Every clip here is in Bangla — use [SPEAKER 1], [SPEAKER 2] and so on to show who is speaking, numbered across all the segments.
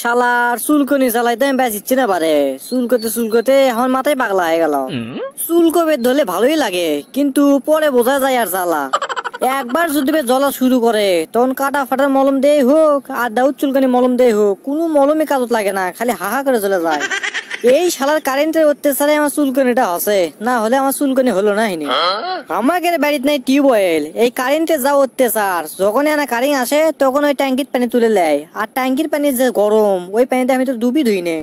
[SPEAKER 1] শালার চুলকনি চালাইতে আমি বেঁচিচ্ছি না পারে। চুলকতে আমার মাথায় পাগলা হয়ে গেল। চুলকো ধরলে ভালোই লাগে, কিন্তু পরে বোঝা যায় আর জ্বালা। একবার যদি জ্বলা শুরু করে তখন কাটা ফাটার মলম দেই হোক আর দাউদ চুলকানি মলম দেই হোক, কোনো মলমে কাজত লাগে না, খালি হাহা করে চলে যায়। এই শালার কারেন্টের অত্যাচারে আমার চুলকনিটা হসে, না হলে আমার চুলকনি হলো না হিনি। আমাদের বাড়িতে নাই টিউবওয়েল, এই কারেন্টের যা অত্যাচার, যখন এনা কারেন্ট আসে তখন ওই ট্যাঙ্কির পানি তুলে নেয়, আর ট্যাঙ্কির পানি যে গরম, ওই পানিতে আমি তো ডুবই ধুই নে।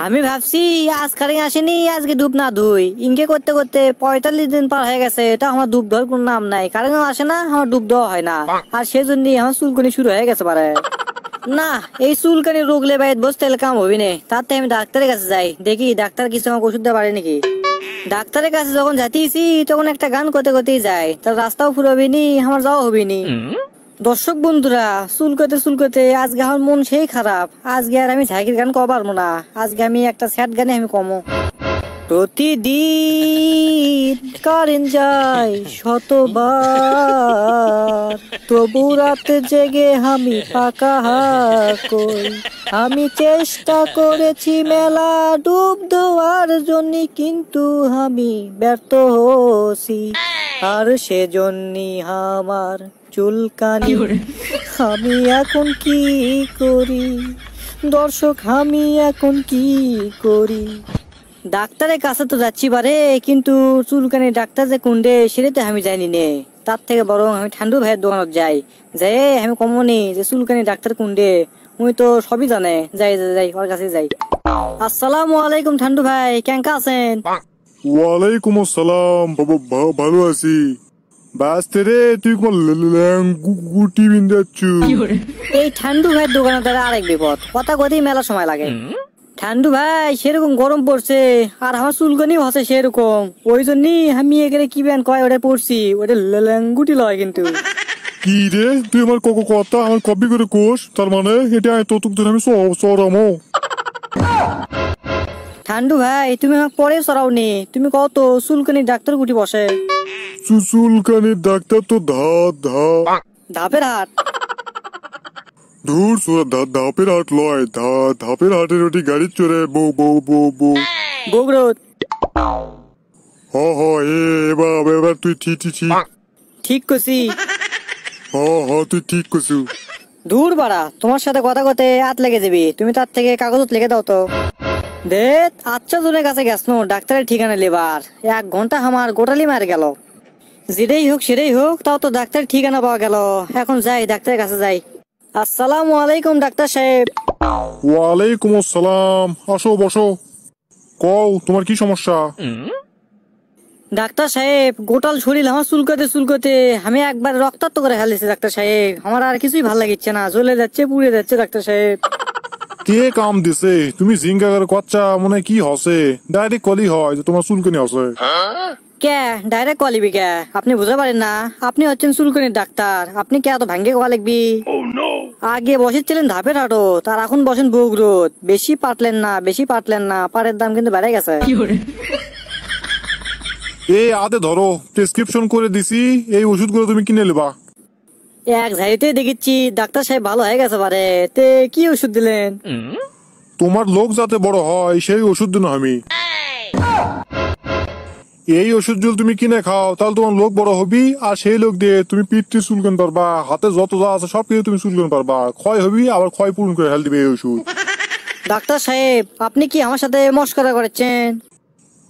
[SPEAKER 1] আমি ভাবছি আজ কারেন্ট আসেনি, আজকে ডুব না ধুই, ইনকে করতে করতে 45 দিন পার হয়ে গেছে, তা আমার ডুব দেওয়ার কোন নাম নাই। কারেন্ট আসে না, আমার ডুব দেওয়া হয় না, আর সেজন্য আমার চুলকনি শুরু হয়ে গেছে পারে। না, এই চুলকানি রোগলে বাইরে বসতে কাম হবি না, তাতে আমি ডাক্তারের কাছে যাই, দেখি ডাক্তার কিছু আমাকে ওষুধ দিতে পারে নাকি। ডাক্তারের কাছে যখন যাইতেছি তখন একটা গান করতে করতেই যায়, তার রাস্তাও ফুরবি নি, আমার যাওয়া হবি নি। দর্শক বন্ধুরা, চুলকতে আজকে আমার মন সেই খারাপ, আজকে আর আমি ঝাঁকির গান কও পারবো না, আজকে আমি একটা স্যাড গানে আমি কমো। প্রতিদিন কারেন্ট যায় শতবার, তবু রাতে জেগে আমি পাকা কই। আমি চেষ্টা করেছি মেলা ডুব দেওয়ার জন্য, কিন্তু আমি ব্যর্থ হছি, আর সেজন্যই আমার চুলকানি। আমি এখন কি করি দর্শক, আমি এখন কি করি? ডাক্তারের কাছে তো যাচ্ছি পারে, কিন্তু চুলকানি ডাক্তার যে কোনডে সেটা তো আমি জানি নে। তার থেকে বরং আমি ঠান্ডু ভাইয়ের দোকানত যাই, যাই আমি কমনি যে চুলকানি ডাক্তার কোনডে, উনি তো সবই জানে। যাই যাই ওর কাছে যাই। আসসালামু আলাইকুম ঠান্ডু ভাই, কেঙ্কা আছেন?
[SPEAKER 2] ওয়ালাইকুম আসসালাম বাবা, ভালো আছি। বাস্তে রে, তুই কোন গুটি বিন্দাচ্ছু?
[SPEAKER 1] এই ঠান্ডু ভাইয়ের দোকানে তারা আরেক বিপদ, কথা কথাই মেলা সময় লাগে। ঠান্ডু ভাই সেরকম গরম পড়ছে, আর আমার চুলকনিও হচ্ছে সেরকম, ওই জন্যই আমি এখানে কি ব্যান কয় ওটা পড়ছি, ওটা ল্যাঙ্গুটি লয় কিন্তু।
[SPEAKER 2] কি রে, তুই আমার কথা আমার কপি করে কোষ, তার মানে এটা তোতুক ধরে আমি সরামো?
[SPEAKER 1] ঠান্ডু ভাই তুমি আমাকে পরে সরাওনি, তুমি কত চুলকানি ডাক্তার গুটি বসে?
[SPEAKER 2] চুলকানির ডাক্তার তো
[SPEAKER 1] ধাপের হাট।
[SPEAKER 2] ধুর সোরা, ধাপের হাট লয়, ধাপের হাটের ওটি গাড়ির চড়ে বউ বউ বউ বউ
[SPEAKER 1] বগুড়ত।
[SPEAKER 2] হ হ, এবার তুই
[SPEAKER 1] ঠিক কছি।
[SPEAKER 2] তুই ঠিক করছু।
[SPEAKER 1] দূর বাড়া, তোমার সাথে কথা কথে হাত লেগে যাবি, তুমি তার থেকে কাগজত লিখে দাও তো। দে আচ্ছা জনের কাছে গেছো ডাক্তারের ঠিকানা লেবার, 1 ঘন্টা আমার গোটালি মার গেল। যেটাই হোক সেটাই হোক, তাও তো ডাক্তারের ঠিকানা পাওয়া গেল, এখন যাই ডাক্তারের কাছে যাই। আসসালামু আলাইকুম ডাক্তার সাহেব।
[SPEAKER 2] ওয়ালাইকুম আসসালাম, আসো বসো, কও তোমার কি সমস্যা?
[SPEAKER 1] ডাক্তার সাহেব গোটাল শরীর আমার চুলকতে আমি একবার রক্তাক্ত করে ফেলেছি ডাক্তার সাহেব, আমার আর কিছুই ভালো লাগছে না, জ্বলে যাচ্ছে পুড়ে যাচ্ছে ডাক্তার সাহেব।
[SPEAKER 2] কে কাম দিছে? তুমি জিঙ্গা করে কচ্চা মনে কি হসে? ডাইরেক্ট কলি হয় যে তোমার চুলকানি হসে।
[SPEAKER 1] কে ডাইরেক্ট কলিবি কে? আপনি বুঝতে পারেন না, আপনি হচ্ছেন চুলকানির ডাক্তার, আপনি কে এত ভাঙ্গে কোয়া লিখবি? আগে বসেছিলেন ধাপের হাটো, তার এখন বসেন বগুড়ত। বেশি পাটলেন না, পাটের দাম কিন্তু বেড়ে গেছে।
[SPEAKER 2] এই আদে ধরো, প্রেসক্রিপশন করে দিছি, এই ওষুধগুলো তুমি কিনে নেবা।
[SPEAKER 1] এক ঝাড়িতে দেখেছি ডাক্তার সাহেব ভালো হয়ে গেছে পারে, তে কি ওষুধ দিলেন?
[SPEAKER 2] তোমার লোক যাতে বড় হয় সেই ওষুধ দিন আমি। এই ওষুধ যদি তুমি কিনে খাও তাহলে তোমার লোক বড় হবি, আর সেই লোক দিয়ে তুমি পিঠটি চুলকান পারবা, হাতে যত যা আছে সব কিছু তুমি চুলকান পারবা, ক্ষয় হবি আবার ক্ষয় পূরণ করে হেল দিবে এই ওষুধ।
[SPEAKER 1] ডাক্তার সাহেব আপনি কি আমার সাথে মস্করা করেছেন?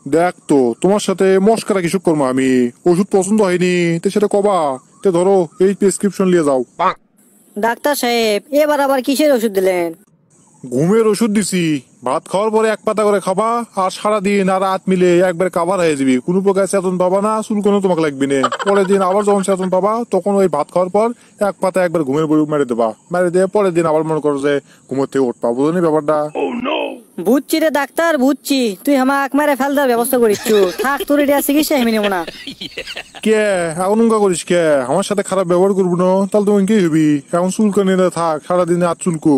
[SPEAKER 2] দেখ তো, তোমার সাথে মস্করা কিছু করবো আমি? ওষুধ পছন্দ হয়নি তো সেটা কবা, তে ধরো এই প্রেসক্রিপশন নিয়ে যাও।
[SPEAKER 1] ডাক্তার সাহেব এবার আবার কিসের ওষুধ দিলেন?
[SPEAKER 2] ঘুমের ওষুধ দিছি, ভাত খাওয়ার পরে 1 পাতা করে খাবা, আর সারাদিন আর রাত মিলে একবার কাভার হয়ে যাবি, কোনো প্রকার চেতন পাবা না, চুলকানো তোমাকে লাগবে না। পরের দিন আবার যখন চেতন পাবা তখন ওই ভাত খাওয়ার পর 1 পাতা একবার ঘুমের বই মেরে দেবা, মেরে দিয়ে পরের দিন আবার মনে করো যে ঘুমের থেকে উঠবা, বুঝলি ব্যাপারটা?
[SPEAKER 1] বুঝছি রে ডাক্তার বুঝছি, তুই আমাকে মেরে ফেলদার ব্যবস্থা করিচ্ছু, থাক তোর এটা চিকিৎসা আমি নেবো না।
[SPEAKER 2] কে এখন উঙ্গা করিস কে? আমার সাথে খারাপ ব্যবহার করবো না তাহলে তুমি কি হবি? এখন চুলকানি থাক, সারাদিনে আর চুলকো।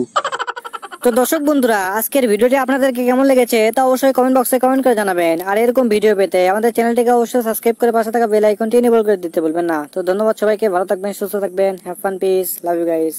[SPEAKER 1] তো দর্শক বন্ধুরা, আজকের ভিডিওটি আপনাদেরকে কেমন লেগেছে তা অবশ্যই কমেন্ট বক্সে কমেন্ট করে জানাবেন, আর এরকম ভিডিও পেতে আমাদের চ্যানেলটিকে অবশ্যই সাবস্ক্রাইব করে পাশে থাকা বেল আইকনটি এনেবল করে দিতে ভুলবেন না। তো ধন্যবাদ সবাইকে, ভালো থাকবেন, সুস্থ থাকবেন, have fun, peace, love you guys.